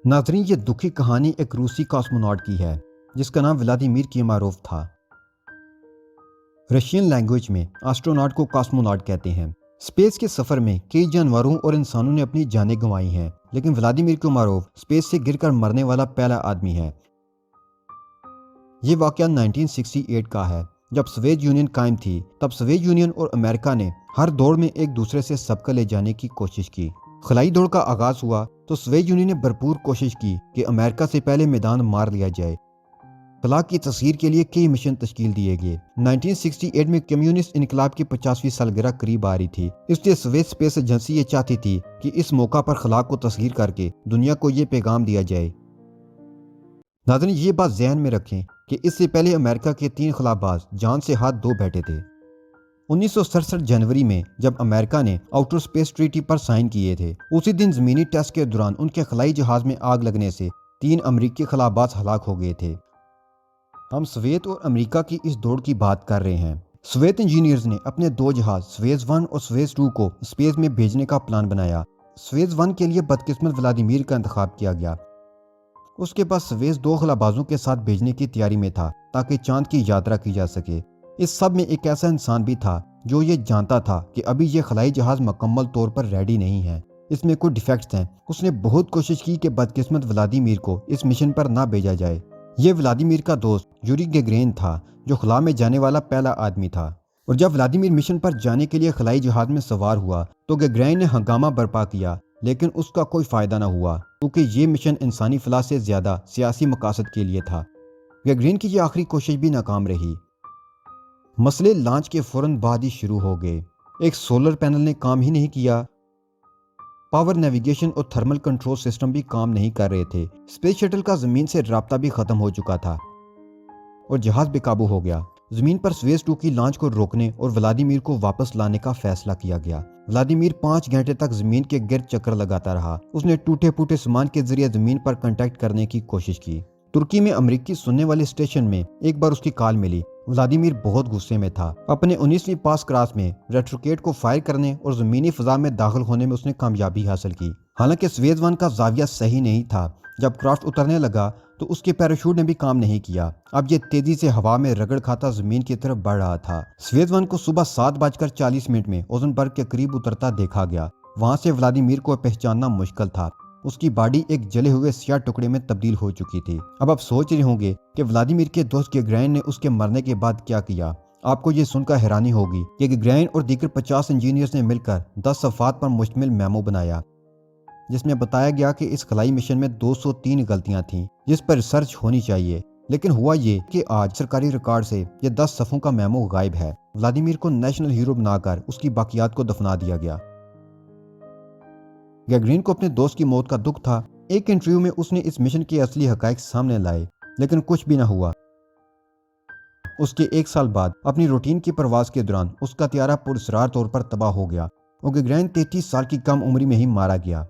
ناظرین، یہ دکھی کہانی ایک روسی کاسموناٹ کی ہے جس کا نام ولادیمیر کیماروف تھا۔ رشین لینگویج میں آسٹروناٹ کو کاسموناٹ کہتے ہیں۔ اسپیس کے سفر میں کئی جانوروں اور انسانوں نے اپنی جانیں گنوائی ہیں، لیکن ولادیمیر کیماروف اسپیس سے گر کر مرنے والا پہلا آدمی ہے۔ یہ واقعہ 1968 کا ہے، جب سوویت یونین قائم تھی۔ تب سوویت یونین اور امریکہ نے ہر دوڑ میں ایک دوسرے سے سبقت لے جانے کی کوشش کی۔ خلائی دوڑ کا آغاز ہوا تو سوویت یونین نے بھرپور کوشش کی کہ امریکہ سے پہلے میدان مار لیا جائے۔ خلا کی تصویر کے لیے کئی مشن تشکیل دیے گئے۔ 1968 میں کمیونسٹ انقلاب کی 50ویں سالگرہ قریب آ رہی تھی، اس لیے سوویت اسپیس ایجنسی یہ چاہتی تھی کہ اس موقع پر خلا کو تصویر کر کے دنیا کو یہ پیغام دیا جائے۔ ناظرین، یہ بات ذہن میں رکھیں کہ اس سے پہلے امریکہ کے 3 خلا باز جان سے ہاتھ دھو بیٹھے تھے۔ 1967 جنوری میں جب امریکہ نے آؤٹر اسپیس ٹریٹی پر سائن کیے تھے، اسی دن زمینی ٹیسٹ کے دوران ان کے خلائی جہاز میں آگ لگنے سے 3 امریکی خلا باز ہلاک ہو گئے تھے۔ ہم سوویت اور امریکہ کی اس دوڑ کی بات کر رہے ہیں۔ سوویت انجینئرز نے اپنے 2 جہاز سویز 1 اور سویز 2 کو اسپیس میں بھیجنے کا پلان بنایا۔ سویز 1 کے لیے بدقسمت ولادیمیر کا انتخاب کیا گیا۔ اس کے بعد سویز 2 خلابازوں کے ساتھ بھیجنے کی تیاری میں تھا تاکہ چاند کی یاترا کی جا سکے۔ اس سب میں ایک ایسا انسان بھی تھا جو یہ جانتا تھا کہ ابھی یہ خلائی جہاز مکمل طور پر ریڈی نہیں ہے، اس میں کوئی ڈیفیکٹس ہیں۔ اس نے بہت کوشش کی کہ بدقسمت ولادیمیر کو اس مشن پر نہ بھیجا جائے۔ یہ ولادیمیر کا دوست یوری گیگرین تھا جو خلا میں جانے والا پہلا آدمی تھا، اور جب ولادیمیر مشن پر جانے کے لیے خلائی جہاز میں سوار ہوا تو گیگرین نے ہنگامہ برپا کیا، لیکن اس کا کوئی فائدہ نہ ہوا کیونکہ یہ مشن انسانی فلاح سے زیادہ سیاسی مقاصد کے لیے تھا۔ گیگرین کی یہ آخری کوشش بھی ناکام رہی۔ مسئلے لانچ کے فوراً بعد ہی شروع ہو گئے۔ ایک سولر پینل نے کام ہی نہیں کیا، پاور نیویگیشن اور تھرمل کنٹرول سسٹم بھی کام نہیں کر رہے تھے، اسپیس شٹل کا زمین سے رابطہ بھی ختم ہو چکا تھا اور جہاز بے قابو ہو گیا۔ زمین پر سویز 2 کی لانچ کو روکنے اور ولادیمیر کو واپس لانے کا فیصلہ کیا گیا۔ ولادیمیر 5 گھنٹے تک زمین کے گرد چکر لگاتا رہا۔ اس نے ٹوٹے پھوٹے سامان کے ذریعے زمین پر کانٹیکٹ کرنے کی کوشش کی۔ ترکی میں امریکی سننے والے اسٹیشن میں ایک بار اس کی کال ملی۔ ولادیمیر بہت غصے میں تھا۔ اپنے 19ویں پاس کراس میں ریٹروکیٹ کو فائر کرنے اور زمینی فضا میں داخل ہونے میں اس نے کامیابی حاصل کی۔ حالانکہ سویز 1 کا زاویہ صحیح نہیں تھا۔ جب کرافٹ اترنے لگا تو اس کے پیراشوٹ نے بھی کام نہیں کیا۔ اب یہ تیزی سے ہوا میں رگڑ کھاتا زمین کی طرف بڑھ رہا تھا۔ سویز 1 کو صبح 7:40 میں اوزنبرگ کے قریب اترتا دیکھا گیا۔ وہاں سے ولادیمیر کو پہچاننا مشکل تھا۔ اس کی باڈی ایک جلے ہوئے سیاہ ٹکڑے میں تبدیل ہو چکی تھی۔ اب آپ سوچ رہے ہوں گے کہ ولادیمیر کے دوست گیگرین نے اس کے مرنے کے بعد کیا کیا۔ آپ کو یہ سن کر حیرانی ہوگی کہ گیگرین اور دیگر 50 انجینئرز نے مل کر 10 صفحات پر مشتمل میمو بنایا، جس میں بتایا گیا کہ اس خلائی مشن میں 203 غلطیاں تھیں جس پر ریسرچ ہونی چاہیے۔ لیکن ہوا یہ کہ آج سرکاری ریکارڈ سے یہ 10 صفحوں کا میمو غائب ہے۔ ولادیمیر کو نیشنل ہیرو بنا کر اس کی باقیات کو دفنا دیا گیا۔ گیگرین کو اپنے دوست کی موت کا دکھ تھا۔ ایک انٹرویو میں اس نے اس مشن کے اصلی حقائق سامنے لائے، لیکن کچھ بھی نہ ہوا۔ اس کے 1 سال بعد اپنی روٹین کی پرواز کے دوران اس کا طیارہ پراسرار طور پر تباہ ہو گیا اور گیگرین 33 سال کی کم عمری میں ہی مارا گیا۔